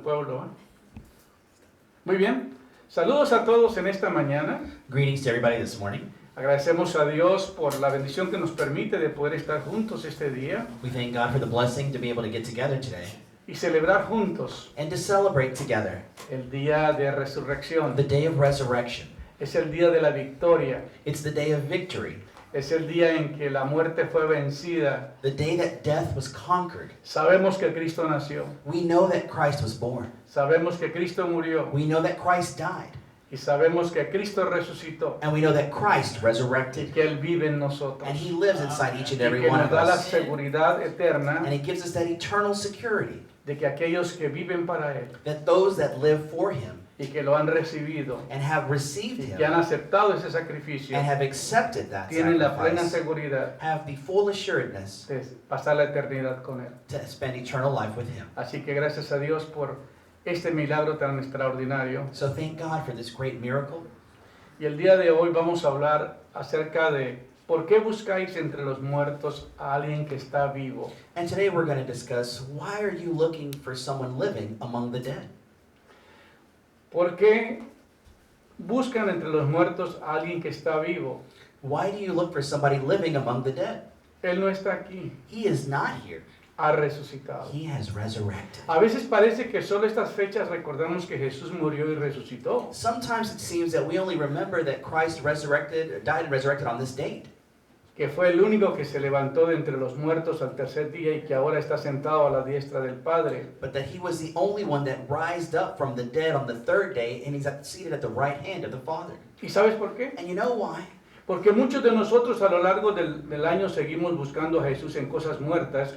pueblo. Muy bien. Saludos a todos en esta mañana. Greetings to everybody this morning. Agradecemos a Dios por la bendición que nos permite de poder estar juntos este día We thank God for the blessing to be able to get together today y celebrar juntos and to celebrate together el día de resurrección. the day of resurrection. Es el día de la victoria. It's the day of victory, Es el día en que la muerte fue vencida. the day that death was conquered. Sabemos que Cristo nació. We know that Christ was born. Sabemos que Cristo murió. We know that Christ died. Y sabemos que Cristo resucitó. And we know that Christ Y resurrected. que Él vive en nosotros. And He lives inside each and Y every que one nos of da la us. seguridad eterna And He gives us that eternal security de que aquellos que viven para Él that those that live for Him y que lo han recibido and have received y que han Him aceptado ese sacrificio and have accepted that tienen la plena sacrifice seguridad have the full assuredness de pasar la eternidad con Él. to spend eternal life with Him. Así que gracias a Dios por este milagro tan extraordinario. So thank God for this great miracle. Y el día de hoy vamos a hablar acerca de por qué buscáis entre los muertos a alguien que está vivo. And today we're going to discuss, why are you looking for someone living among the dead? ¿Por qué buscan entre los muertos a alguien que está vivo? Why do you look for somebody living among the dead? Él no está aquí, He is not here. ha resucitado. He has resurrected. A veces parece que solo estas fechas recordamos que Jesús murió y resucitó. Sometimes it seems that we only remember that Christ died and resurrected on this date. Que fue el único que se levantó de entre los muertos al tercer día y que ahora está sentado a la diestra del Padre. But that He was the only one that rised up from the dead on the third day, and He's seated at the right hand of the Father. ¿Y sabes por qué? And you know why? Porque muchos de nosotros a lo largo del año seguimos buscando a Jesús en cosas muertas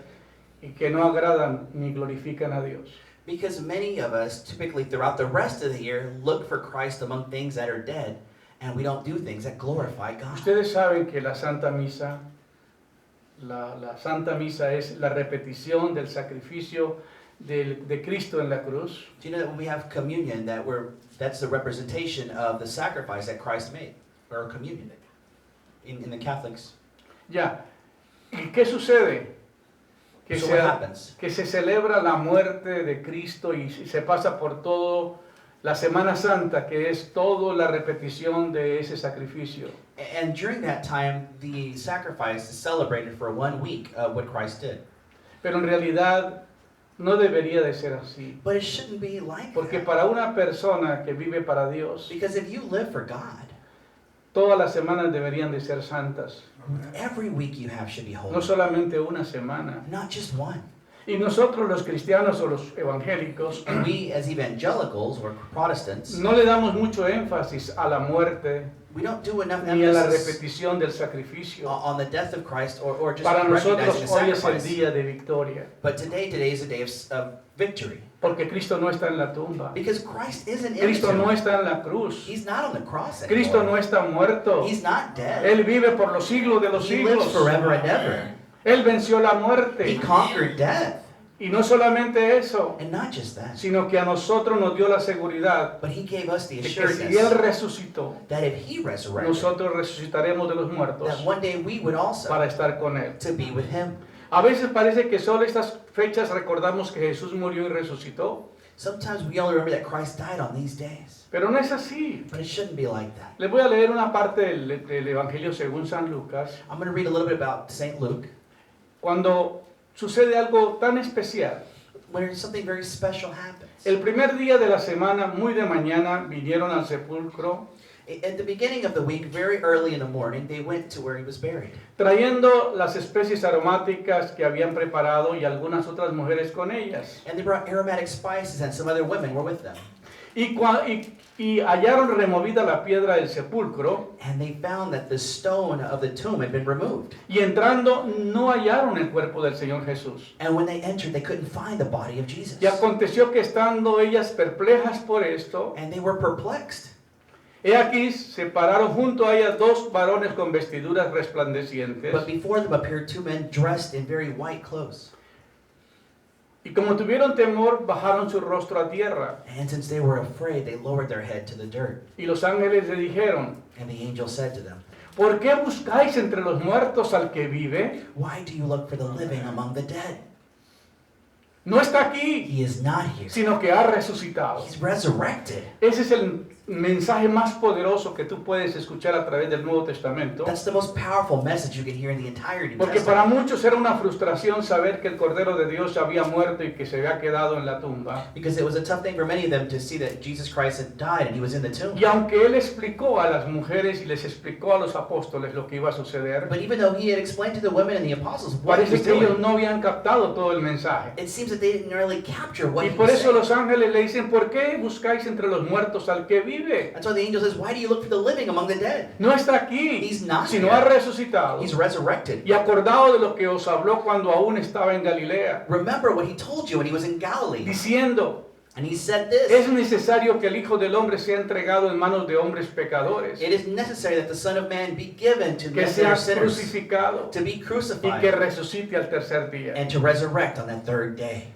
y que no agradan ni glorifican a Dios. Because many of us, typically throughout the rest of the year, look for Christ among things that are dead, and we don't do things that glorify God. Ustedes saben que la Santa Misa, la Santa Misa es la repetición del sacrificio de Cristo en la cruz. Do you know that when we have communion, that's the representation of the sacrifice that Christ made, or communion, in the Catholics? Ya. ¿Y qué sucede? Que So what happens? que se celebra la muerte de Cristo y se pasa por todo la Semana Santa, que es toda la repetición de ese sacrificio. And during that time, the sacrifice is celebrated for 1 week of what Christ did. Pero en realidad no debería de ser así. But it shouldn't be like Porque that. para una persona que vive para Dios, Because if you live for God, todas las semanas deberían de ser santas. every week you have should be No holy. solamente una semana. Not just one. Y nosotros los cristianos o los evangélicos And we as evangelicals or Protestants, no le damos mucho énfasis a la muerte we don't do enough ni a la emphasis repetición del sacrificio. on the death of Christ or just Para recognizing nosotros the hoy es el sacrifice. día de victoria, But today is a day of victory. porque Cristo no está en la tumba. Because Christ isn't in the Cristo no tomb. está en la cruz. He's not on the cross Cristo anymore. no está muerto. He's not dead. Él vive por los siglos de los He lives siglos. forever and ever. Él venció la He muerte. conquered death. Y no solamente eso, And not just that, sino que a nosotros nos dio la seguridad but He gave us the de que si Él assurance resucitó, that if He resurrected, nosotros resucitaremos de los that muertos one day we would also para estar con Él. to be with Him. A veces parece que solo estas fechas recordamos que Jesús murió y resucitó, Sometimes we only remember that Christ died on these days, pero no es así. but it shouldn't be like that. Les voy a leer una parte del Evangelio según San Lucas, I'm going to read a little bit about St. Luke, cuando sucede algo tan especial. where something very special happens. El primer día de la semana, muy de mañana, vinieron al sepulcro At the beginning of the week, very early in the morning, they went to where He was buried. trayendo las especies aromáticas que habían preparado y algunas otras mujeres con ellas. And they brought aromatic spices, and some other women were with them. Y hallaron removida la piedra del sepulcro, And they found that the stone of the tomb had been removed. y entrando no hallaron el cuerpo del Señor Jesús. And when they entered, they couldn't find the body of Jesus. Y aconteció que estando ellas perplejas por esto, And they were perplexed. he aquí se pararon junto a ellas dos varones con vestiduras resplandecientes. But before them appeared 2 men dressed in very white clothes. Y como tuvieron temor, bajaron su rostro a tierra. And since they were afraid, they lowered their head to the dirt. Y los ángeles le dijeron, And the angel said to them, ¿por qué buscáis entre los muertos al que vive? "Why do you look for the living among the dead? No está aquí, He is not here. sino que ha resucitado. He's resurrected. Ese es el mensaje más poderoso que tú puedes escuchar a través del Nuevo Testamento. That's the most powerful message you can hear in the entire New Porque para Testament. muchos era una frustración saber que el Cordero de Dios había muerto y que se había quedado en la tumba. Because it was a tough thing for many of them to see that Jesus Christ had died and he was in the tomb. Y aunque él explicó a las mujeres y les explicó a los apóstoles lo que iba a suceder, But even though he had explained to the women and the apostles what he parece was que ellos doing, no habían captado todo el mensaje. it seems that they didn't really capture what Y he por was eso saying. los ángeles le dicen, ¿por qué buscáis entre los muertos al que vive? That's why the angel says, why do you look for the living among the dead? No está aquí, He's not sino here. ha resucitado. He's resurrected. Y acordado de lo que os habló cuando aún estaba en Galilea, Remember what he told you when he was in Galilee. diciendo, And he said es this, necesario que el Hijo del Hombre sea entregado en manos de hombres pecadores, it is necessary that the Son of Man be given to que men that sea are sinners, crucificado to be y que crucified, resucite al tercer día. and to resurrect on that third day.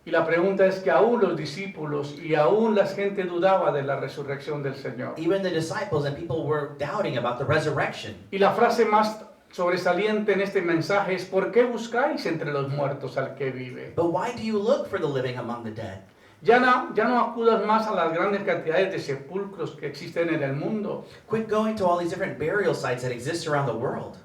Y la pregunta es que aún los discípulos y aún la gente dudaba de la resurrección del Señor. Even the disciples and people were doubting about the resurrection. Y la frase más sobresaliente en este mensaje es, ¿por qué buscáis entre los muertos al que vive? But why do you look for the living among the dead? Ya no acudas más a las grandes cantidades de sepulcros que existen en el mundo. Quit going to all these different burial sites that exist around the world.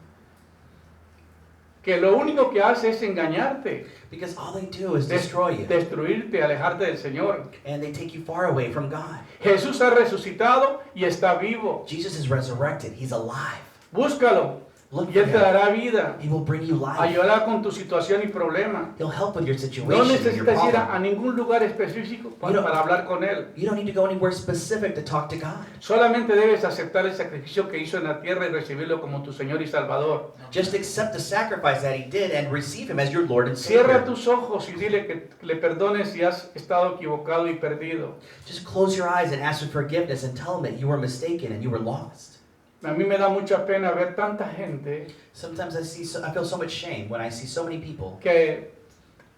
Que lo único que hace es engañarte, Because all they do is destroy you. destruirte, alejarte del Señor. And they take you far away from God. Jesús ha resucitado y está vivo. Jesus is resurrected. He's alive. Búscalo Look y for Él te him. dará vida. He will bring you life. Ayudará con tu situación y problema. He'll help with your No situation and your necesitas ir a problem. ningún lugar específico You don't- para hablar con Él. You don't need to go anywhere specific to talk to God. Solamente debes aceptar el sacrificio que hizo en la tierra y recibirlo como tu Señor y Salvador. Just accept the sacrifice that he did and receive him as your Lord and Cierra Savior. tus ojos y dile que le perdones si has estado equivocado y perdido. Just close your eyes and ask for forgiveness and tell him that you were mistaken and you were lost. A mí me da mucha pena ver tanta gente Sometimes I feel so much shame when I see so many people que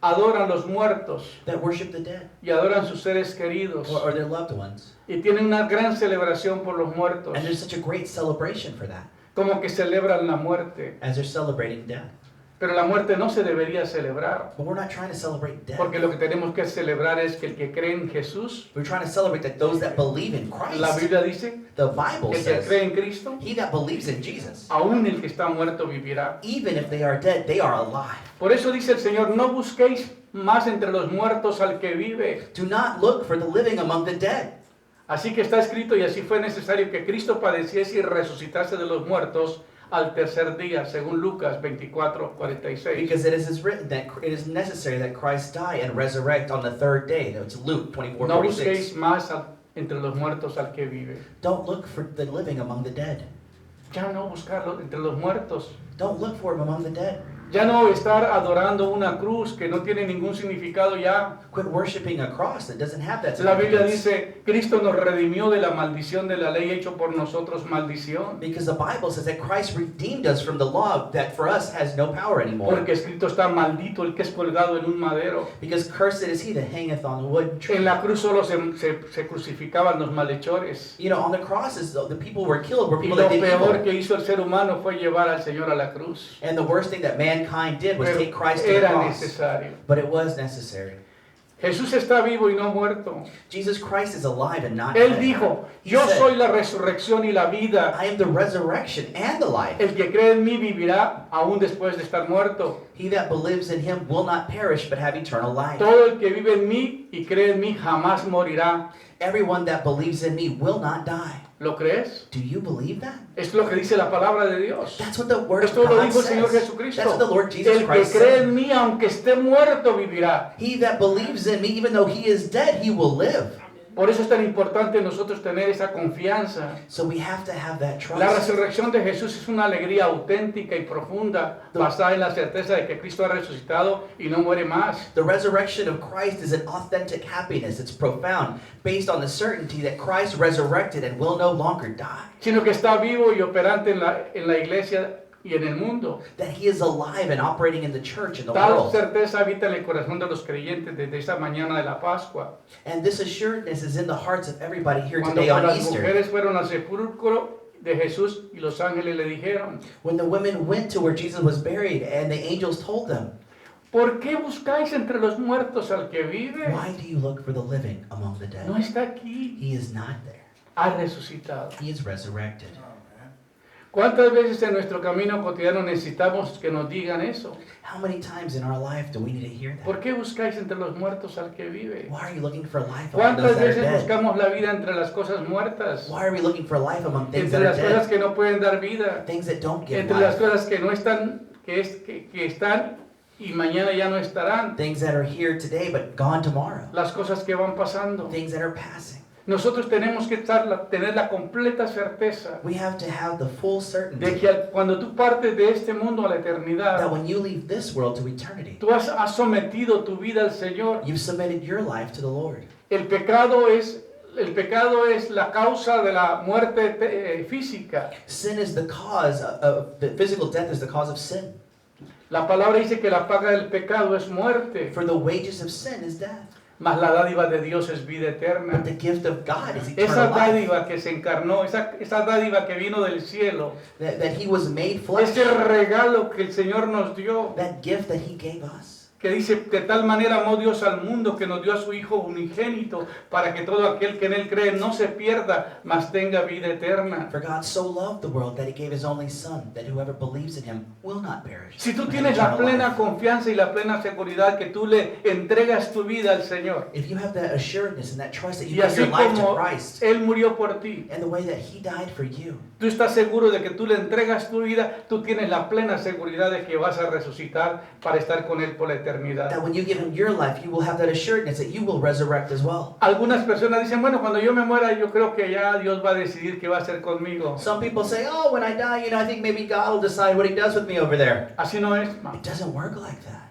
adoran los muertos that worship the dead y adoran sus seres queridos or their loved ones. y tienen una gran celebración por los muertos, And there's such a great celebration for that, como que celebran la muerte. as they're celebrating death. Pero la muerte no se debería celebrar, But we're not trying to celebrate death. porque lo que tenemos que celebrar es que el que cree en Jesús, We're trying to celebrate that those that believe in la Christ, Biblia dice, the Bible el que says, cree en Cristo, he that believes in Jesus, aún el que está muerto vivirá. even if they are dead, they are alive. Por eso dice el Señor, no busquéis más entre los muertos al que vive. Do not look for the living among the dead. Así que está escrito y así fue necesario que Cristo padeciese y resucitase de los muertos al tercer día, según Lucas 24:46. Because it is written that it is necessary that Christ die and resurrect on the third day. That's Luke No 24:46. busquéis más entre los muertos al que vive. Don't look for the living among the dead. Ya no buscarlo entre los muertos. Don't look for him among the dead. Ya no estar adorando una cruz que no tiene ningún significado ya. Quit worshiping a cross that doesn't have that La Biblia significance. dice, Cristo nos redimió de la maldición de la ley, hecho por nosotros maldición. Because the Bible says that Christ redeemed us from the law that for us has no power anymore. Porque escrito está, maldito el que es colgado en un madero. Because cursed is he that hangeth on the wood tree. En la cruz solo se crucificaban los malhechores. You know, on the crosses, the people were killed were Y people lo that did peor evil. que hizo el ser humano fue llevar al Señor a la cruz. And the worst thing that mankind did was Pero take Christ to the era cross. necesario. But it was necessary. Jesús está vivo y no muerto. Jesus Christ is alive and not Él dead. dijo, He yo said, soy la resurrección y la vida. I am the resurrection and the life. El que cree en mí vivirá aún después de estar muerto. He that believes in him will not perish but have eternal life. Todo el que vive en mí y cree en mí jamás morirá. Everyone that believes in me will not die. ¿Lo crees? Do you believe that? Es lo que dice la palabra de Dios. That's what the word of Esto lo God dijo el Señor says. Jesucristo. That's what the Lord Jesus El que Christ cree said. en mí, aunque esté muerto, vivirá. He that believes in me, even though he is dead, he will live. Por eso es tan importante nosotros tener esa confianza. So we have to have that La trust. resurrección de Jesús es una alegría auténtica y profunda, basada en la certeza de que Cristo ha resucitado y no muere más. The resurrection of Christ is an authentic happiness. It's profound, based on the certainty that Christ resurrected and will no longer die. Sino que está vivo y operante en la iglesia y en el mundo. That he is alive and operating in the church, in the Tal world. certeza habita en el corazón de los creyentes desde esa mañana de la Pascua. And this assuredness is in the hearts of everybody here Cuando today on las Easter. mujeres fueron al sepulcro de Jesús y los ángeles le dijeron, When the women went to where Jesus was buried and the angels told them, ¿Por qué buscáis entre los muertos al que vive? Why do you look for the living among the dead? No está aquí, He is not there. ha resucitado. He is resurrected. ¿Cuántas veces en nuestro camino cotidiano necesitamos que nos digan eso? How many times in our life do we need to hear ¿Por that? qué buscáis entre los muertos al que vive? Why are you looking for life among those ¿Cuántas that are veces dead? buscamos la vida entre las cosas muertas? Why are we looking for life among things Entre that las are cosas dead? que no pueden dar vida, Things that don't give entre las life. cosas que no están, que están y mañana ya no estarán, Things that are here today but gone tomorrow. las cosas que van pasando. Things that are passing. Nosotros tenemos que tener la completa certeza We have to have the full de certainty que cuando tú partes de este mundo a la that eternidad, when you leave this world to eternity, tú has sometido tu vida al Señor. you've submitted your life to the Lord. El pecado es la causa de la muerte física. Sin is the cause of the physical death is the cause of sin. La palabra dice que la paga del pecado es muerte, For the wages of sin is death. mas la dádiva de Dios es vida But eterna. the gift of God is Esa eternal life. dádiva que se encarnó, esa dádiva que vino del cielo, That He was made flesh. ese regalo que el Señor nos dio, That gift that He gave us. que dice, de tal manera amó Dios al mundo que nos dio a su Hijo unigénito, para que todo aquel que en Él cree no se pierda, mas tenga vida eterna. For God so loved the world that He gave His only Son, that whoever believes in Him will not perish. Si tú but have tienes la eternal plena life. confianza y la plena seguridad que tú le entregas tu vida al Señor, If you have that assuredness and that trust that you y give así your life to como Christ, Él murió por ti, and the way that He died for you, tú estás seguro de que tú le entregas tu vida, tú tienes la plena seguridad de que vas a resucitar para estar con Él por la eternidad. that when you give Him your life, you will have that assuredness that you will resurrect as well. Algunas personas dicen, bueno, cuando yo me muera, yo creo que ya Dios va a decidir qué va a hacer conmigo. Some people say, oh, when I die, I think maybe God will decide what He does with me over there. Así no es, It doesn't work like that.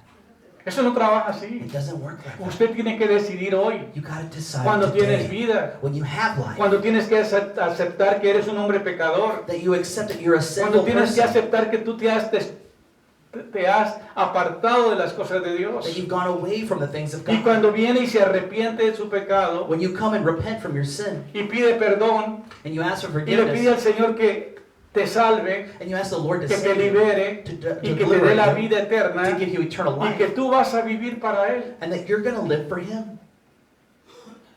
eso no trabaja así. It doesn't work like that. Usted tiene que decidir hoy, You got to decide cuando tienes today, vida, when you have life, cuando tienes que aceptar que eres un hombre pecador, that you accept that you're a cuando sinful tienes que person, aceptar que tú te has apartado de las cosas de Dios. that you've gone away from the things of Y God. cuando viene y se arrepiente de su pecado When you come and repent from your sin, y pide perdón and you ask for y le pide al forgiveness, Señor que te salve, and you ask the Lord to que te save you, libere to y que te dé deliver la you, vida eterna to give you eternal y que life, tú vas a vivir para Él. and that you're going to live for Him.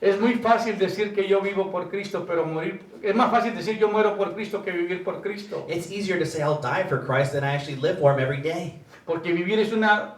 Es muy fácil decir que yo vivo por Cristo, pero morir... Es más fácil decir yo muero por Cristo que vivir por Cristo. It's easier to say I'll die for Christ than I actually live for Him every day. Porque vivir es una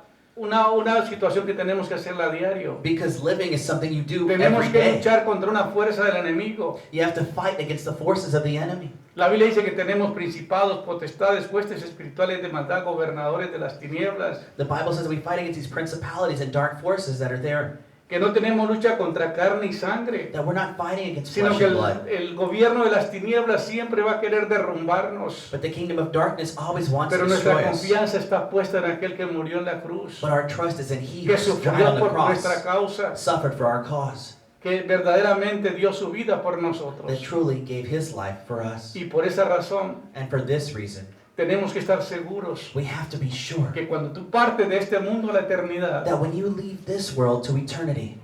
situación que tenemos que hacerla a diario. Because living is something you do Tenemos every que day. luchar contra una fuerza del enemigo. You have to fight against the forces of the enemy. La Biblia dice que tenemos principados, potestades, huestes espirituales de maldad, gobernadores de las tinieblas. The Bible says we fight against these principalities and dark forces that are there. Que no tenemos lucha contra carne y sangre, That we're not fighting against sino flesh que and blood. el gobierno de las tinieblas siempre va a querer derrumbarnos. But the kingdom of darkness always wants Pero to nuestra destroy us. confianza está puesta en aquel que murió en la cruz, But our trust is in He que who died sufrió on the por cross, nuestra causa, suffered for our cause, que verdaderamente dio su vida por that nosotros. truly gave His life for us. Y por esa razón And for this reason, tenemos que estar seguros we have to be sure que cuando tú partes de este mundo a la eternidad, that when you leave this world to eternity,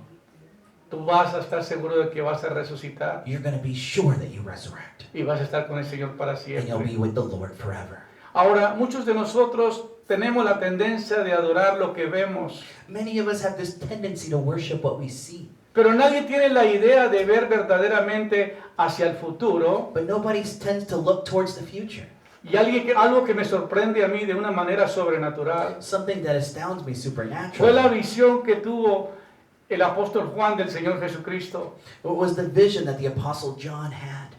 tú vas a estar seguro de que vas a resucitar you're going to be sure that you resurrect. y vas a estar con el Señor para And you'll be siempre. with the Lord forever. Ahora, muchos de nosotros tenemos la tendencia de adorar lo que vemos, Many of us have this tendency to worship what we see. pero nadie tiene la idea de ver verdaderamente hacia el futuro. But nobody tends to look towards the future. Y algo que me sorprende a mí de una manera sobrenatural Something that astounds me fue la supernaturally. visión que tuvo el apóstol Juan del Señor Jesucristo. What was the vision that the Apostle John had?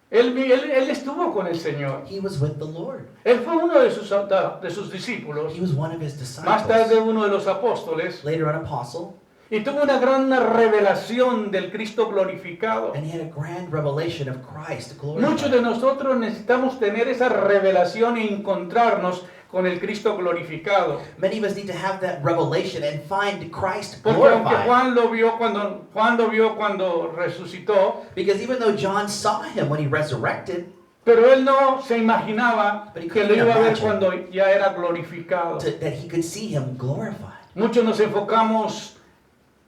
Él estuvo con el Señor. He was with the Lord. Él fue uno de sus discípulos, He was one of His más tarde disciples. uno de los apóstoles, Later an apostle. y tuvo una gran revelación del Cristo glorificado. And he had a grand revelation of Christ Muchos de glorified. nosotros necesitamos tener esa revelación e encontrarnos con el Cristo glorificado. Many of us need to have that revelation and find Christ Porque aunque glorified. Juan lo vio cuando resucitó, Because even though John saw Him when He resurrected, pero él no se imaginaba But he que lo couldn't iba a ver imagine. cuando ya era glorificado. that he could see Him glorified. Muchos nos enfocamos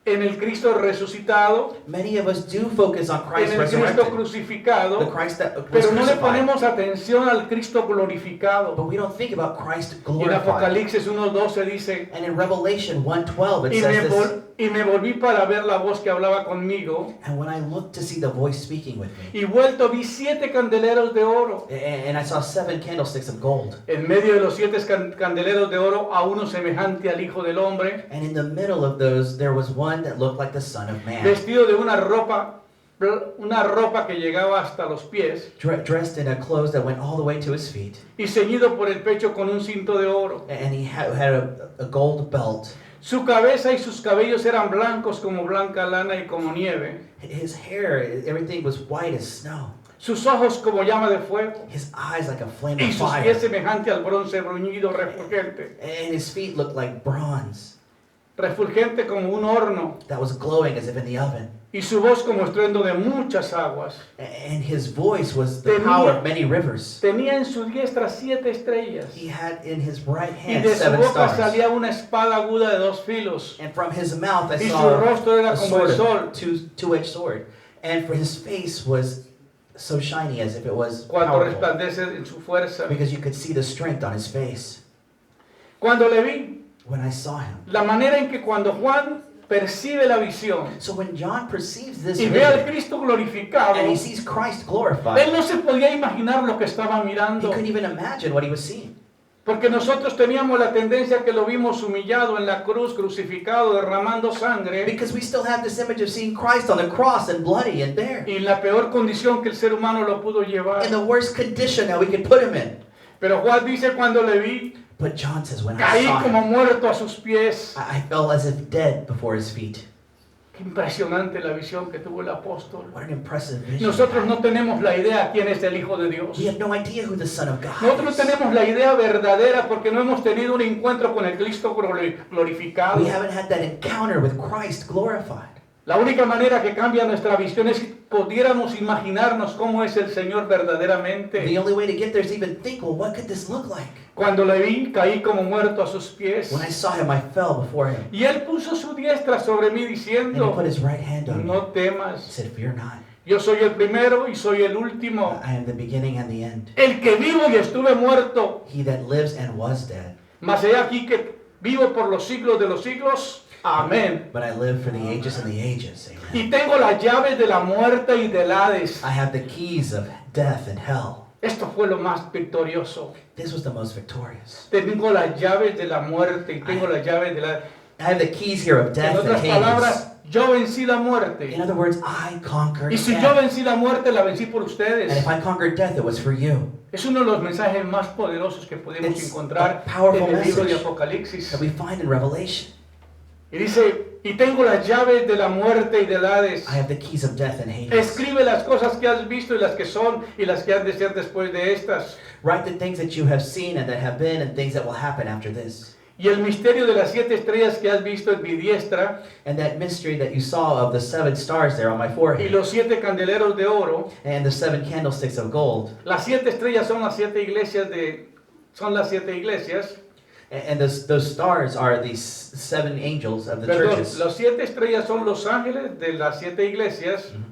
en el Cristo resucitado, Many of us do focus on Christ en el Cristo resurrected, the crucificado, Christ that was pero no le crucified, ponemos atención al Cristo glorificado. but we don't think about Christ En glorified. Apocalipsis 1:12 dice, And in Revelation 1:12 it y says this, me volví para ver la voz que hablaba conmigo, and when I looked to see the voice speaking with me, y vuelto vi 7 candeleros de oro. and I saw 7 candlesticks of gold. En medio de los 7 candeleros de oro, a uno semejante al Hijo del Hombre, And in the middle of those, there was one that looked like the Son of Man, vestido de una ropa que llegaba hasta los pies, dressed in a clothes that went all the way to his feet, y ceñido por el pecho con un cinto de oro. and he had a gold belt. Su cabeza y sus cabellos eran blancos como blanca lana y como nieve. His hair, everything was white as snow. Sus ojos como llama de fuego. His eyes like a flame Y of sus pies fire. semejante al bronce bruñido refulgente. And his feet looked like bronze Refulgente como un horno. that was glowing as if in the oven. Y su voz como estruendo de muchas aguas. And his voice was the power of many rivers. Tenía en su diestra 7 estrellas. He had in his right Y hand de su 7 boca stars. salía una espada aguda de 2 filos. And from his mouth I Y su saw rostro era a como el sword, sol. two-edged sword. And for his face was so shiny as if it was Cuando powerful, resplandece en su fuerza. because you could see the strength on his face. Cuando le vi, When I saw him. la manera en que cuando Juan percibe la visión So when John perceives this y ve al vision, Cristo glorificado, and he sees Christ él glorified, no se podía imaginar lo que estaba he mirando, couldn't even imagine what he was seeing. porque nosotros teníamos la tendencia que lo vimos humillado en la cruz, crucificado, derramando sangre, Because we still have this image of seeing Christ on the cross and bloody and bare. y en la peor condición que el ser humano lo pudo llevar. In the worst condition that we could put him in. Pero Juan dice, cuando le vi, But John says, when I caí saw como him, muerto a sus pies. I felt as if dead before his feet. Qué impresionante la visión que tuvo el apóstol. What an impressive vision. Nosotros no tenemos la idea quién es el Hijo de Dios. We have no idea who the Son of God Nosotros no is. tenemos la idea verdadera porque no hemos tenido un encuentro con el Cristo glorificado. We haven't had that encounter with Christ glorified. La única manera que cambia nuestra visión es si pudiéramos imaginarnos cómo es el Señor verdaderamente. The only way to get there is to even think, well, what could this look like? Cuando le vi, caí como muerto a sus pies. When I saw him, I fell before him. Y Él puso su diestra sobre mí And he diciendo, put his right hand on me. no He temas, said, fear not. yo soy el primero y soy el último. I am the beginning and the end. El que vivo y estuve muerto, He that lives and was dead. mas he aquí que vivo por los siglos de los siglos. Amén. But I live for the ages and the ages. Amen. Y tengo las llaves de la muerte y del Hades. I have the keys of death and hell. Esto fue lo más victorioso. This was the most victorious. Tengo las llaves de la muerte y tengo las llaves de la... I have the keys here of En death and otras Hades. palabras, yo vencí la muerte. In other words, I conquered Y si yo death. vencí la muerte, la vencí por And ustedes. if I conquered death, it was for you. Es uno de los mensajes más poderosos que podemos It's encontrar a powerful en el libro de message Apocalipsis. That we find in Revelation. Y dice, y tengo las llaves de la muerte y del Hades. I have the keys of death and Hades. Escribe las cosas que has visto y las que son y las que han de ser después de estas. Write the things that you have seen and that have been and things that will happen after this. Y el misterio de las 7 estrellas que has visto en mi diestra And that mystery that you saw of the 7 stars there on my y forehead los 7 candeleros de oro. and the 7 candlesticks of gold. Las 7 estrellas son las 7 iglesias son las 7 iglesias. And those stars are these 7 angels of the Perdón, churches. las 7 estrellas son los ángeles de las 7 iglesias. Mhm.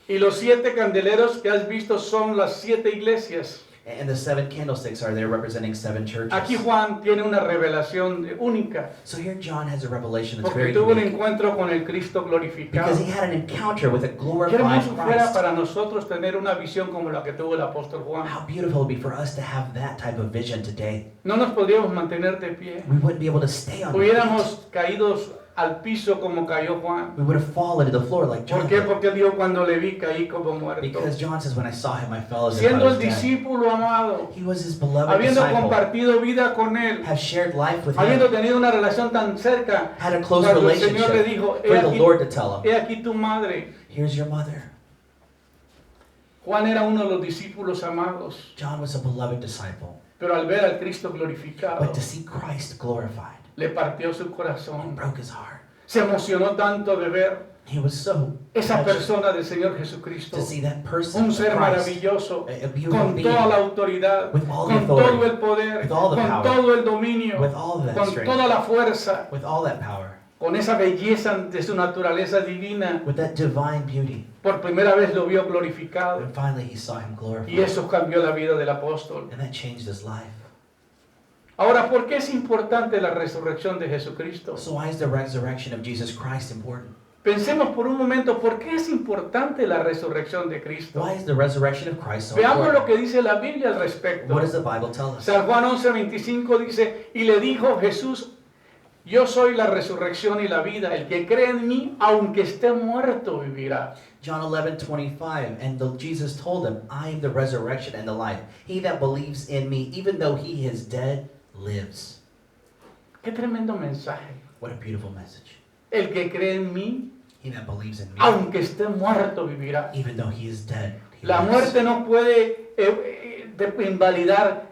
Y los 7 candeleros que has visto son las 7 iglesias. And the 7 candlesticks are there representing 7 churches. Aquí Juan tiene una revelación única. So here John has a revelation that's Porque very tuvo un unique. encuentro con el Cristo glorificado. Because he had an encounter with a Qué glorified hermoso fuera Christ. para nosotros tener una visión como la que tuvo el apóstol Juan. How beautiful it would be for us to have that type of vision today. No nos podríamos mantener de pie. We wouldn't be able to stay on our feet. Hubiéramos caídos al piso como cayó Juan. We would have fallen to the floor like John ¿Por qué? did. Porque él dijo, cuando le vi caí como muerto. Because John says, when I saw him, I fell as if I Siendo was el dead. discípulo amado, He was his beloved habiendo disciple. compartido vida con él, Have shared life with habiendo him. tenido una relación tan cerca, Had a close cuando el Señor le relationship. dijo, For the Lord to tell him, he aquí tu madre. here's your mother. Juan era uno de los discípulos amados, John was a beloved disciple. pero al ver al Cristo glorificado, But to see Christ glorified le partió su corazón. broke his heart. Se emocionó tanto de ver He was so esa touched persona del Señor Jesucristo, to see that person, un of ser Christ, maravilloso, a beautiful con being, toda la autoridad, with all the con authority, todo el poder, with all the con power, todo el dominio, with all of that con strength, toda la fuerza, with all that power, con esa belleza de su naturaleza divina, with that divine beauty. por primera vez lo vio glorificado. And finally he saw him Y glorified. eso cambió la vida del apóstol. And that changed his life. Ahora, ¿por qué es importante la resurrección de Jesucristo? So why is the resurrection of Jesus Christ important? Pensemos por un momento, ¿por qué es importante la resurrección de Cristo? Why is the resurrection of Christ so Veamos lo important? que dice la Biblia al respecto. What does the Bible tell us? San Juan 11:25 dice, y le dijo Jesús, yo soy la resurrección y la vida, el que cree en mí, aunque esté muerto, vivirá. John 11:25, and Jesus told him, I am the resurrection and the life. He that believes in me, even though he is dead, lives. Qué tremendo mensaje. What a beautiful message. El que cree en mí, He that believes in me, aunque esté muerto, vivirá. even though he is dead, he La lives. muerte no puede invalidar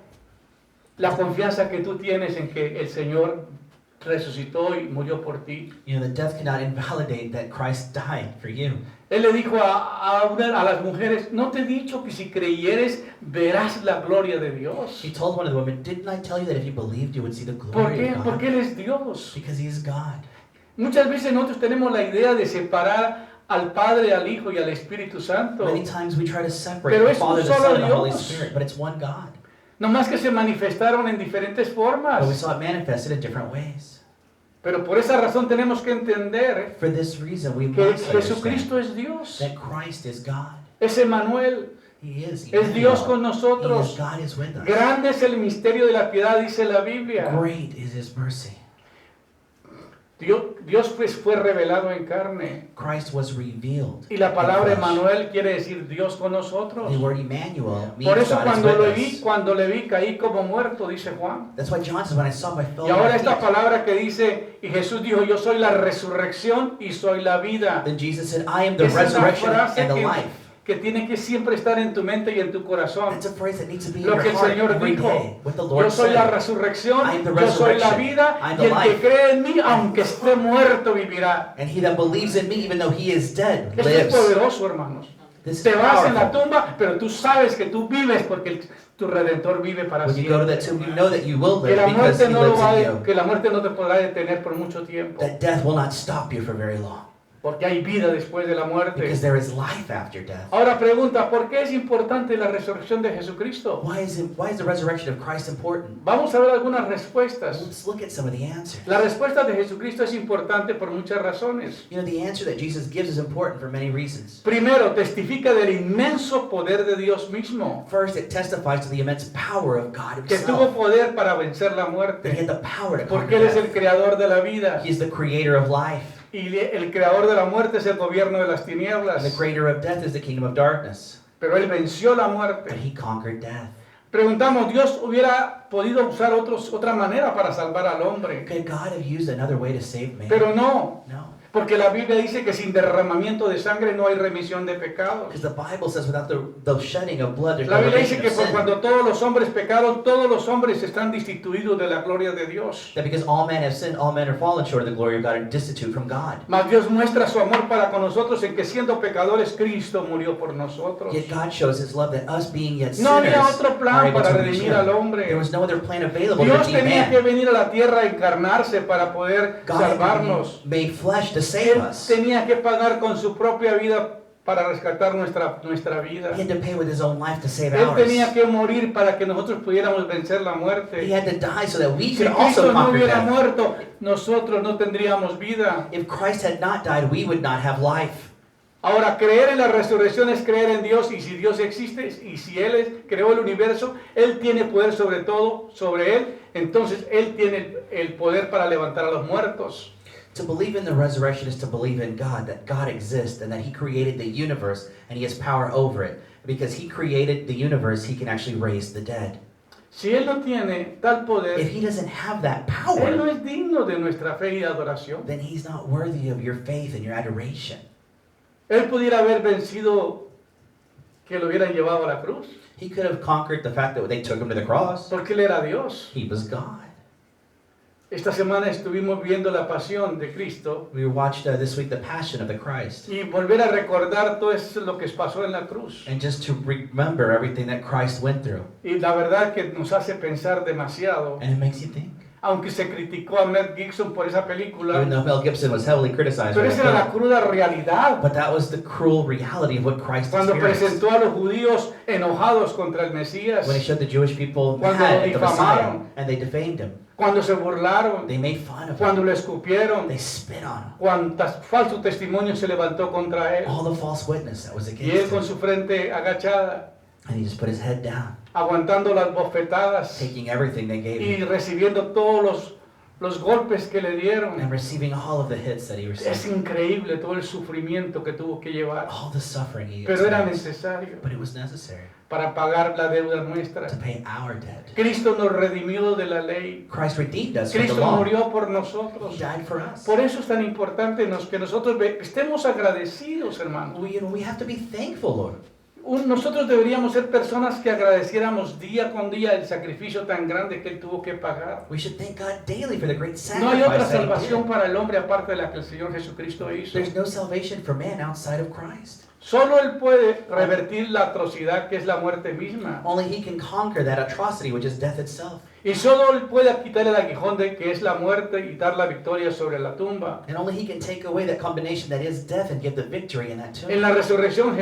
la confianza que tú tienes en que el Señor resucitó y murió por ti. You know, the death cannot invalidate that Christ died for you. Él le dijo a las mujeres, ¿no te he dicho que si creyeres verás la gloria de Dios? He told one of the women, didn't I tell you that if you believed, you would see the ¿Por glory qué? of God? Porque Él es Dios. Because he is God. Muchas veces nosotros tenemos la idea de separar al Padre, al Hijo y al Espíritu Santo. Many times we try to separate Pero the es un Father, the solo Son, and the Holy Dios. Spirit, but it's one God. No más que se manifestaron en diferentes But we formas. saw it manifested in different ways. Pero por esa razón tenemos que entender For this reason, we que must understand Jesucristo es Dios. that Christ is God. Es Emmanuel. He is. Es Dios con He is, nosotros. God is with us. Grande es el misterio de la piedad, dice la Biblia. Great is his mercy. Dios pues fue revelado en carne. Christ was revealed. Y la palabra in flesh. Emmanuel quiere decir Dios con nosotros. The word Emmanuel means Por eso God is cuando with lo us. vi, cuando le vi, caí como muerto, dice Juan. That's why John says, when I saw my fellow Y ahora on my esta feet, palabra que dice, y Jesús dijo, yo soy la resurrección y soy la vida. then Jesus said, I am the Esa es la resurrection frase and the life. que tiene que siempre estar en tu mente y en tu corazón. That's a phrase that needs to be in Lo your que el heart Señor every dijo, day. What the Lord yo soy la said. resurrección, I am the yo soy la resurrection, vida, I am y the el que life. cree en mí, aunque esté muerto, vivirá. And he that believes in me, even though he is dead, Esto es lives. poderoso, hermanos. This is Te vas en la powerful. tumba, pero tú sabes que tú vives porque tu Redentor vive para When you go to siempre. that tomb, you know that you will Que live la because muerte he no lo lives va in a- you. que la muerte no te podrá detener por mucho tiempo, That death will not stop you for very long. porque hay vida después de la muerte. Because there is life after death. Ahora pregunta, ¿por qué es importante la resurrección de Jesucristo? Why is the resurrection of Christ important? Vamos a ver algunas respuestas. Let's look at some of the answers. La respuesta de Jesucristo es importante por muchas razones. You know, the answer that Jesus gives is important for many reasons. Primero, testifica del inmenso poder de Dios mismo, First, it testifies to the immense power of God que tuvo himself. poder para vencer la That he muerte, had the power to porque conquer Él es el death. creador de la vida. He is the creator of life. Y el creador de la muerte es el gobierno de las And the tinieblas. creator of death is the kingdom of darkness. Pero Él venció la But muerte. he conquered death. Preguntamos, ¿Dios hubiera podido usar otra manera para salvar al hombre? Could God have used another way to save man? Pero no, No. porque la Biblia dice que sin derramamiento de sangre no hay remisión de pecados. Because the Bible says without the shedding of blood, there's La no Biblia dice remission que of por sin. cuando todos los hombres pecaron, todos los hombres están destituidos de la gloria de Dios. That because all men have sinned, all men are fallen short of the glory of God and destitute from God. Mas Dios muestra su amor para con nosotros en que siendo pecadores, Cristo murió por nosotros. Yet God shows his love that us being yet No había sinners otro are plan able para to reach redimir al him. hombre. There was no other plan available to Dios redeem tenía que man. venir a la tierra a encarnarse para poder God salvarnos. made flesh to save Él us. tenía que pagar con su propia vida para rescatar nuestra vida. He had to pay with his own life to save Él ours. tenía que morir para que nosotros pudiéramos vencer la He muerte. had to die so that we Si could also Cristo no conquer hubiera death. muerto, nosotros no tendríamos vida. If Christ had not died, we would not have life. Ahora, creer en la resurrección es creer en Dios, y si Dios existe, y si creó el universo, Él tiene poder sobre todo, sobre Él, entonces Él tiene el poder para levantar a los muertos. To believe in the resurrection is to believe in God, that God exists and that He created the universe and He has power over it. Because He created the universe, He can actually raise the dead. Si Él no tiene tal If poder, He doesn't have that Él no power, es digno de nuestra fe y adoración. then He's not worthy of your faith and your adoration. Él pudiera haber vencido que lo hubieran llevado a la cruz, He could have conquered the fact that they took Him to the cross. porque Él era Dios. He was God. Esta semana estuvimos viendo la pasión de Cristo We watched this week the Passion of the Christ. y volver a recordar todo eso lo que pasó en la cruz. And just to remember everything that Christ went through. Y la verdad que nos hace pensar demasiado And it makes you think. aunque se criticó a Mel Gibson por esa película, Even though Mel Gibson was heavily criticized for pero that esa era la film. cruda realidad. But that was the cruel reality of what Christ Cuando experienced. presentó a los judíos enojados contra el Mesías, When he showed the Jewish people Cuando mad lo at the Messiah, difamaron. and they defamed him. cuando se burlaron, They made fun of cuando him. lo escupieron, They spit on him. cuántas falsos testimonios se levantó contra él. All the false witness that was Y él against con him. su frente agachada, And he just put his head down, aguantando las bofetadas taking everything they gave y him, recibiendo todos los golpes que le and dieron. receiving all of the hits that he Es received. increíble todo el sufrimiento que tuvo que llevar, All the suffering he pero era experienced. necesario But it was necessary para pagar la deuda nuestra. to pay our debt. Cristo nos redimió de la ley. Christ redeemed us from the Cristo law. murió por He nosotros. died for us. Por eso es tan importante que nosotros estemos agradecidos, hermanos. We have to be thankful, Lord. Nosotros deberíamos ser personas que agradeciéramos día con día el sacrificio tan grande que Él tuvo que pagar. We should thank God daily for the great No hay otra sacrifice that he salvación did. para el hombre aparte de la que el Señor Jesucristo hizo. There's no salvation for man outside of Christ. Solo Él puede revertir la atrocidad que es la muerte misma. Only he can conquer that atrocity, which is death itself. Y solo Él puede quitar el aguijón de que es la muerte y dar la victoria sobre la tumba. And only he can take away that combination that is death and give the victory in that tomb. En la resurrección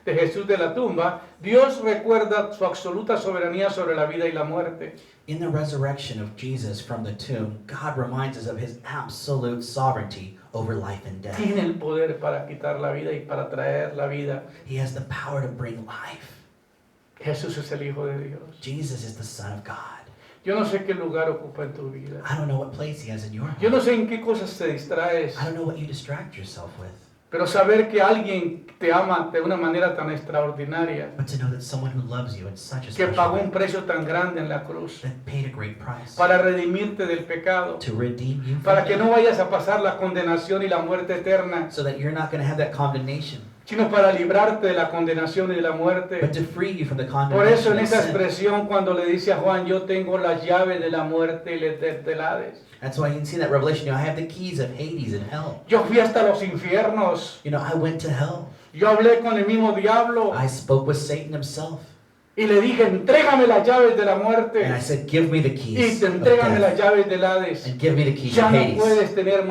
de Jesús de la tumba, Dios recuerda su absoluta soberanía sobre la vida y la muerte. In the resurrection of Jesus from the tomb, God reminds us of his absolute sovereignty over life and death. Tiene el poder para quitar la vida y para traer la vida. He has the power to bring life. Jesús es el Hijo de Dios. Jesus is the Son of God. Yo no sé qué lugar ocupa en tu vida. I don't know what place he has in your Yo no heart. sé en qué cosas te distraes. I don't know what you distract yourself with. Pero saber que alguien te ama de una manera tan extraordinaria, But to know that someone who loves you in such a que special pagó way, un precio tan grande en la cruz that paid a great price para redimirte del pecado, to redeem you para from que no death, vayas a pasar la condenación y la muerte eterna, so that you're not going to have that condemnation, sino para librarte de la condenación y de la muerte. but to free you from the Por eso condemnation en of esa sin. expresión cuando le dice a Juan, yo tengo las llaves de la muerte y del Hades. That's why you can see that revelation. I have the keys of Hades and hell. Yo fui hasta los infiernos. I went to hell. Yo hablé con el mismo diablo I spoke with Satan himself. y le dije, entrégame las llaves de la muerte And I said, give me the y keys te of entrégame las death. llaves del Hades. And give me the keys Ya of no Hades. puedes tener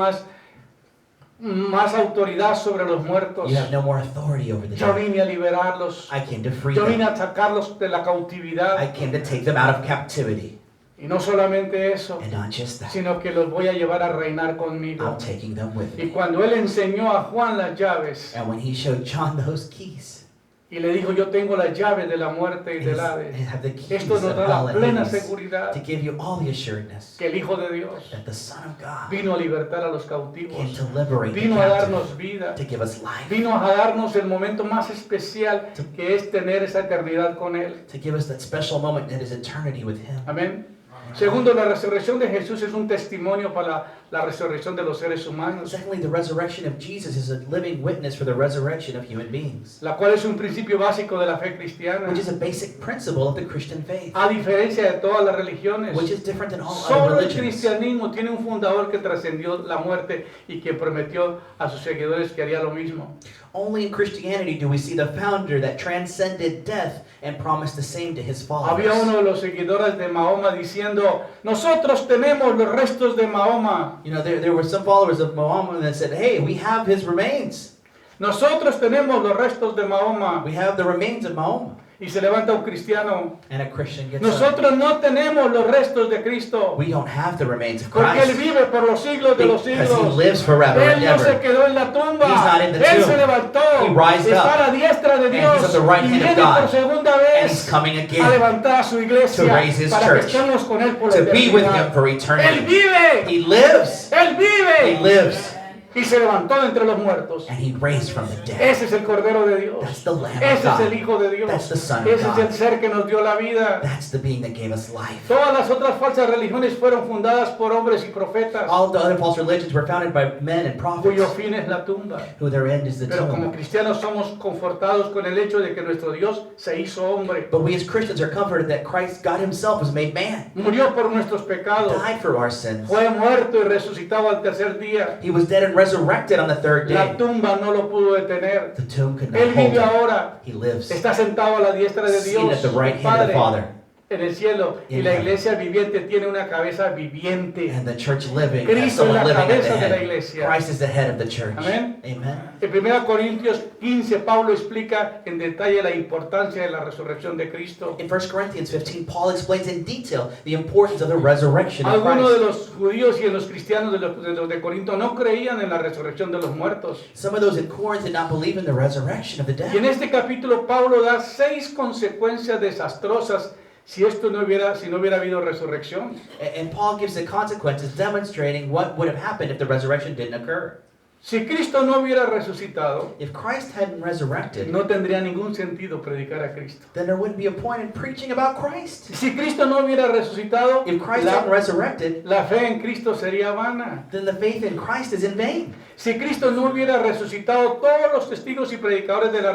más autoridad sobre los muertos. You have no more authority over the Yo dead. vine a liberarlos. I came to free Yo vine them. a sacarlos de la I cautividad. came to take them out of captivity. Y no solamente eso, And not just that. sino que los voy a llevar a reinar conmigo. I'm taking them with Y me. cuando él enseñó a Juan las llaves And when he showed John those keys, y le dijo, yo tengo las llaves de la muerte y and del I Hades, have the keys esto of nos da hell la and plena Hades, seguridad to give you all the assuredness que el Hijo de Dios that the Son of God vino a libertar a los came cautivos, to liberate the vino a captive, darnos vida, to give us life, vino a darnos el momento más especial que es tener esa eternidad con Él. to give us that special moment that is eternity with him. Amén. Segundo, la resurrección de Jesús es un testimonio para la resurrección de los seres humanos, Secondly, the resurrection of Jesus is a living witness for the resurrection of human beings, la cual es un principio básico de la fe cristiana, which is a basic principle of the Christian faith, a diferencia de todas las religiones. which is different than all other Solo el religions. cristianismo tiene un fundador que trascendió la muerte y que prometió a sus seguidores que haría lo mismo. Only in Christianity do we see the founder that transcended death and promised the same to his Había followers. uno de los seguidores de Mahoma diciendo, nosotros tenemos los restos de Mahoma, There were some followers of Muhammad that said, hey, we have his remains. nosotros tenemos los restos de Mahoma. We have the remains of Mahoma. Y se levanta un cristiano, And a Christian gets up. nosotros no tenemos los restos de Cristo, We don't have the remains of porque Él Christ. vive por los siglos de los Because he siglos. lives forever Él and no se ever. quedó en la tumba, He's not in the Él tomb. se levantó, He rised está up. a la diestra de And Dios he's at the right y hand of viene God. por segunda And he's vez coming a again levantar a su iglesia to raise his para church, que estemos con Él por la to be with him eternidad. for Él eternity. vive, He lives. Él He vive lives. y se levantó de entre los muertos. And he raised from the dead. Ese es el Cordero de Dios. That's the Lamb of Ese es el God. Hijo de Dios. That's the Son of Ese es God. el ser que nos dio la vida. That's the being that gave us life. Todas las otras falsas religiones fueron fundadas por hombres y profetas All of the other false religions were founded by men and prophets, cuyo fin es la tumba. who their end is the Pero como tomb. cristianos somos confortados con el hecho de que nuestro Dios se hizo hombre. But we as Christians are comforted that Christ, God himself, was made man, Murió por nuestros pecados. died for our sins. Fue muerto y resucitado al tercer día. He was dead and resurrected on the third La day. tumba no lo pudo detener. The tomb could Él not hold vive him. ahora. He lives, Está sentado a la diestra de seated Dios, at the right el hand of Padre. the Father. en el cielo y In la heaven. iglesia viviente tiene una cabeza viviente. And the church living, has Cristo es la someone living at the cabeza de la head. iglesia. Christ is the head of the church. Amén. Amen. En 1 Corintios 15, Pablo explica en detalle la importancia de la resurrección de Cristo. In 1 Corinthians 15, Paul explains in detail the importance of the resurrection of Algunos de Christ. los judíos y de los cristianos de Corinto no creían en la resurrección de los muertos. Some of those in Corinth did not believe in the resurrection of the Y en dead. este capítulo Pablo da 6 consecuencias desastrosas si no hubiera habido resurrección. And Paul gives the consequences demonstrating what would have happened if the resurrection didn't occur. Si Cristo no hubiera resucitado, If Christ hadn't resurrected, no tendría ningún sentido predicar a Cristo. then there wouldn't be a point in preaching about Christ. Si Cristo no hubiera resucitado, If Christ hadn't resurrected, la fe en Cristo sería vana. then the faith in Christ is in vain. Si Cristo no hubiera resucitado, todos los testigos y predicadores de la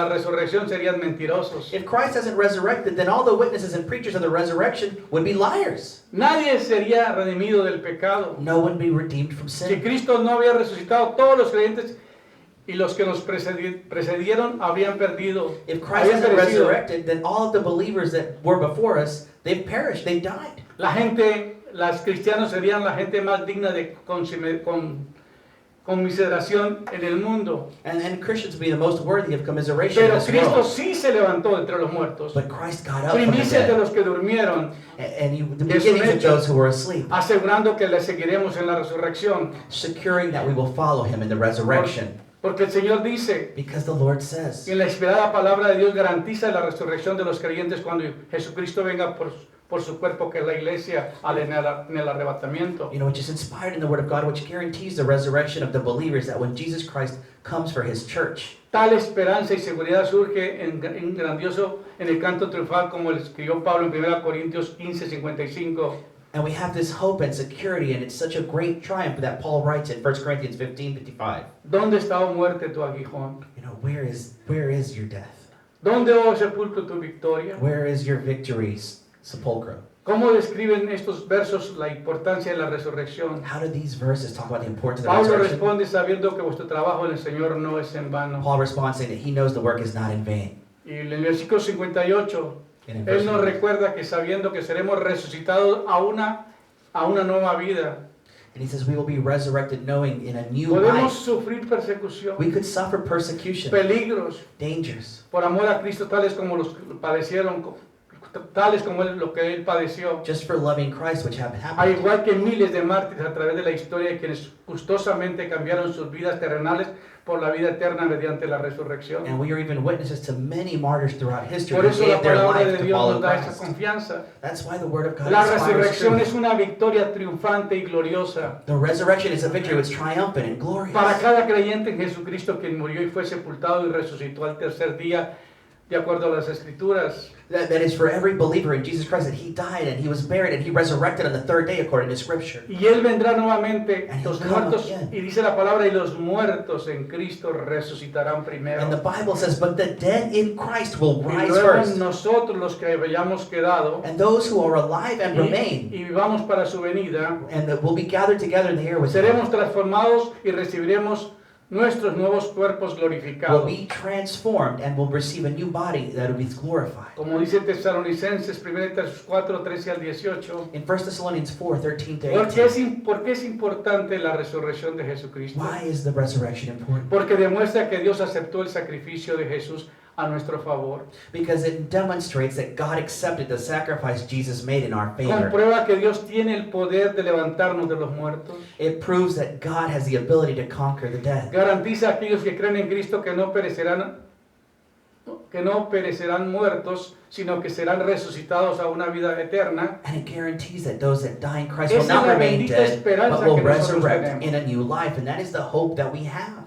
resurrección serían mentirosos. If Christ hasn't resurrected, then all the witnesses and preachers of the resurrection would be liars. Nadie sería redimido del pecado. No one would be redeemed from Si sin. Cristo no había resucitado, todos los creyentes y los que nos precedieron habrían perdido. If Christ Habían hasn't perecido. resurrected, then all of the believers that were before us, they've perished, they've died. Los cristianos serían la gente más digna de conmiseración en el mundo. And Christians would be the most worthy of commiseration in Pero this Cristo world. sí se levantó de entre los muertos. But Christ got up from the Primicias de dead. los que durmieron, And the Es un beginnings of hecho. those who were asleep, asegurando que le seguiremos en la resurrección. securing that we will follow him in the resurrection. Porque el Señor dice, Because the Lord says, y en la inspirada palabra de Dios garantiza la resurrección de los creyentes cuando Jesucristo venga por su cuerpo, que es la iglesia, en el arrebatamiento. which is inspired in the Word of God, which guarantees the resurrection of the believers, that when Jesus Christ comes for his church, Tal esperanza y seguridad surge en grandioso en el canto triunfal, como lo escribió Pablo en 1 Corintios 15:55. and we have this hope and security, and it's such a great triumph that Paul writes in 1 Corinthians 15:55. ¿Dónde está, oh muerte, tu aguijón? Where is your death? ¿Dónde, oh sepulcro, tu victoria? Where is your victory's sepulchre? ¿Cómo describen estos versos la importancia de la resurrección? How do these verses talk about the importance of the Pablo resurrection? responde sabiendo que vuestro trabajo en el Señor no es en vano. Paul responds saying that he knows the work is not in vain. Y en el versículo 58, And in Él verse nos recuerda que sabiendo que seremos resucitados a una nueva vida, And he says we will be resurrected knowing in a new podemos life. sufrir persecución, We could suffer persecution, peligros, dangers, por amor a Cristo, tales como los padecieron, tales como lo que Él padeció. just for loving Christ, which have Al happened. igual que miles de mártires a través de la historia, quienes gustosamente cambiaron sus vidas terrenales por la vida eterna mediante la resurrección. And we are even witnesses to many martyrs throughout history Por who eso la gave their palabra life de to Dios follow nos da esa Christ. confianza. That's why the Word of God La inspires resurrección truth. es una victoria triunfante y gloriosa The resurrection is a victory which is triumphant and para glorious. cada creyente en Jesucristo, quien murió y fue sepultado y resucitó al tercer día, de acuerdo a las Escrituras. That is for every believer in Jesus Christ, that he died and he was buried and he resurrected on the third day according to Scripture. Y Él vendrá nuevamente, And los he'll come muertos, again. y dice la palabra, y los muertos en Cristo resucitarán primero. And the Bible says, but the dead in Christ will Y rise luego first. nosotros, los que hayamos quedado, And those who are alive and remain, y vivamos para su venida, and that will be gathered together in the air with seremos him, transformados y recibiremos nuestros nuevos cuerpos will glorificados. be transformed and will receive a new body that will be glorified. Como dice Tesalonicenses 1 4, 13 al 18. In 1 Thessalonians 4, 13 to ¿Por qué 18, por qué es importante la resurrección de Jesucristo? why is the resurrection important? Porque demuestra que Dios aceptó el sacrificio de Jesús a nuestro favor. Because it demonstrates that God accepted the sacrifice Jesus made in our favor. Comprueba que Dios tiene el poder de levantarnos de los muertos. It proves that God has the ability to conquer the dead. Garantiza a aquellos que creen en Cristo que no perecerán muertos, sino que serán resucitados a una vida eterna. And it guarantees that those that die in Christ will Esa not es la remain bendita dead, esperanza but will que nosotros resurrect tenemos. in a new life. And that is the hope that we have.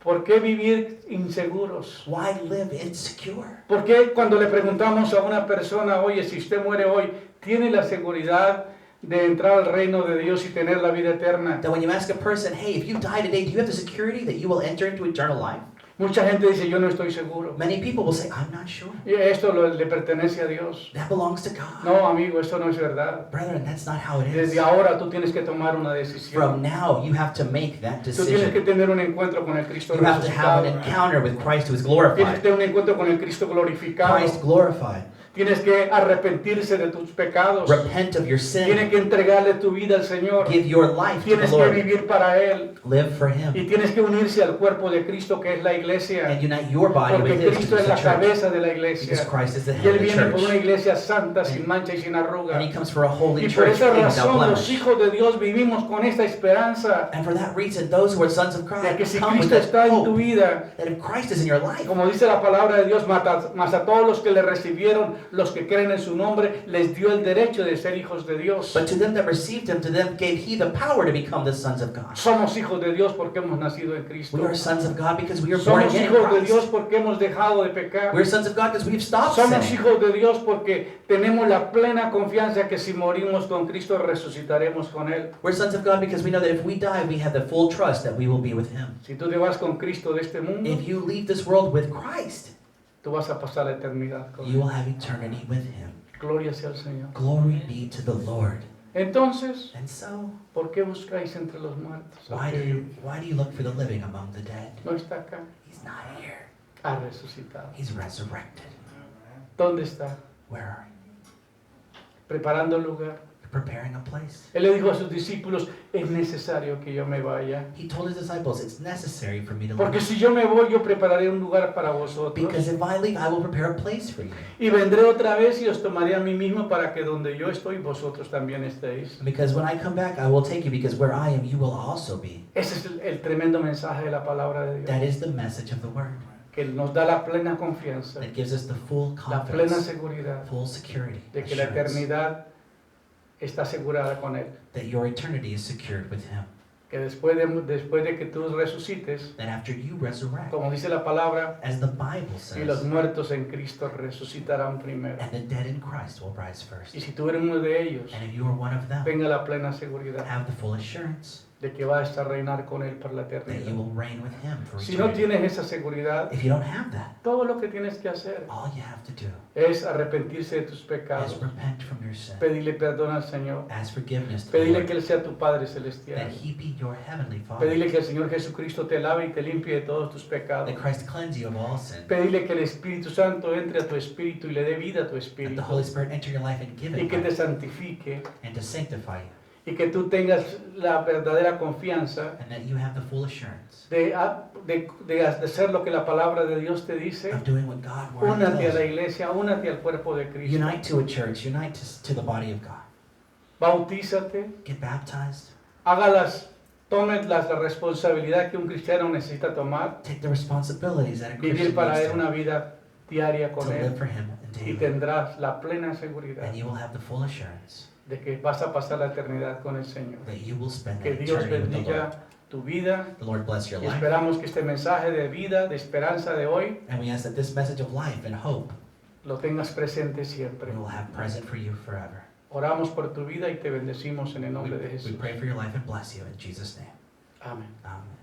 ¿Por qué vivir inseguros? Why live insecure? ¿Por qué cuando le preguntamos a una persona, oye, si usted muere hoy, ¿tiene la seguridad de entrar al reino de Dios y tener la vida eterna? That when you ask a person, hey, if you die today, do you have the security that you will enter into eternal life? Mucha gente dice, yo no estoy seguro. Many people will say, I'm not sure. Y esto le pertenece a Dios. That belongs to God. No, amigo, esto no es verdad. Brethren, that's not how it is. Desde ahora tú tienes que tomar una decisión. From now, you have to make that Tú tienes que decision. tener un encuentro con el Cristo You have to have resucitado. an encounter with Christ who is Tienes que glorified. tener un encuentro con el Cristo glorificado. Christ glorified. Tienes que arrepentirse de tus pecados. Repent of your Tienes sin. que entregarle tu vida al Señor. Give your life to Tienes the que Lord. vivir para Él. Live for Y Him. tienes que unirse al cuerpo de Cristo que es la iglesia. And unite your body Porque with His, Cristo which es is la the church. cabeza de la iglesia. Because Christ is the Y head Él of the viene por una church. iglesia santa, sin mancha y sin arruga. And He comes for a holy Y por church, esa clean without razón los blemish. hijos de Dios vivimos con esta esperanza And for that reason, those who are sons of de que God si come with Cristo that está en tu hope vida, that if Christ is in your life, como dice la palabra de Dios, más a todos los que le recibieron, los que creen en su nombre, les dio el derecho de ser hijos de Dios. but to them that received Him, to them gave He the power to become the sons of God. Somos hijos de Dios porque hemos nacido en Cristo. We are sons of God because we are born Somos again in hijos de Dios Christ. porque hemos dejado de pecar. We're sons of God because we've stopped Somos sinning. hijos de Dios porque tenemos la plena confianza que si morimos con Cristo resucitaremos con Él. We're sons of God because we know that if we die, we have the full trust that we will be with Him. Si tú te vas con Cristo de este mundo, If you leave this world with Christ, tú vas a pasar la eternidad con you Él. will have eternity with Him. Gloria sea al Señor. Glory be to the Lord. Entonces, And so, ¿por qué buscáis entre los muertos? why do you look for the living among the dead? No está acá, He's not here. ha resucitado. He's resurrected. ¿Dónde está? Where are Preparando el lugar. you? Preparing a place. Él le dijo a sus discípulos, es necesario que yo me vaya. He told his disciples, it's necessary for me to Porque leave. si yo me voy, yo prepararé un lugar para vosotros. Because if I leave, I will prepare a place for you. Y vendré otra vez y os tomaré a mí mismo para que donde yo estoy, vosotros también estéis. Because when I come back, I will take you, because where I am, you will also be. Ese es el tremendo mensaje de la palabra de Dios. That is the message of the word. Que nos da la plena confianza, That gives us the full la plena confidence, seguridad full security, de que la assurance, eternidad está asegurada con Él. that your eternity is secured with Him. Que después de que tú resucites, That after you resurrect, como dice la palabra, as the Bible y los says, muertos en Cristo resucitarán primero. and the dead in Christ will rise first. Y si tú eres uno de ellos, And if you are one of them, tenga la plena seguridad have the full assurance de que va a estar reinar con Él por la that you eternidad. will reign with Him for Si no eternity. tienes esa seguridad, If you don't have that, todo lo que tienes que hacer all you have to do es arrepentirse de tus is pecados, repent from your sin, pedirle perdón al Señor, ask forgiveness to the pedirle Lord, que Él sea tu Padre that celestial, He be your heavenly Father, pedirle que el Señor Jesucristo te lave y te limpie de todos tus pecados, that Christ cleanse you of all sin, pedirle que el Espíritu Santo entre a tu espíritu y le dé vida a tu that the espíritu, Holy Spirit enter your life and give y it que te life, santifique, and to sanctify you, y que tú tengas la verdadera confianza and that you have the full assurance de hacer lo que la palabra de Dios te dice. of doing what God word Únate a tells la you. iglesia, únate al cuerpo de Cristo. Unite to a church, unite to the body of God. Bautízate, Get baptized, tome la responsabilidad que un cristiano necesita tomar, take the responsibilities that a vivir Christian para needs Él una vida diaria to con live Él, for Him y daily, tendrás la plena seguridad and you will have the full assurance de que vas a pasar la eternidad con el Señor. that you will spend Que that Dios eternity with the Lord. bendiga tu vida The Lord bless your y life, esperamos que este mensaje de vida, de esperanza de hoy, and we ask that this message of life and hope lo tengas presente siempre. we will have present for you forever. Oramos por tu vida y te bendecimos en el nombre de We Jesús. pray for your life and bless you in Jesus' name. Amén. Amen.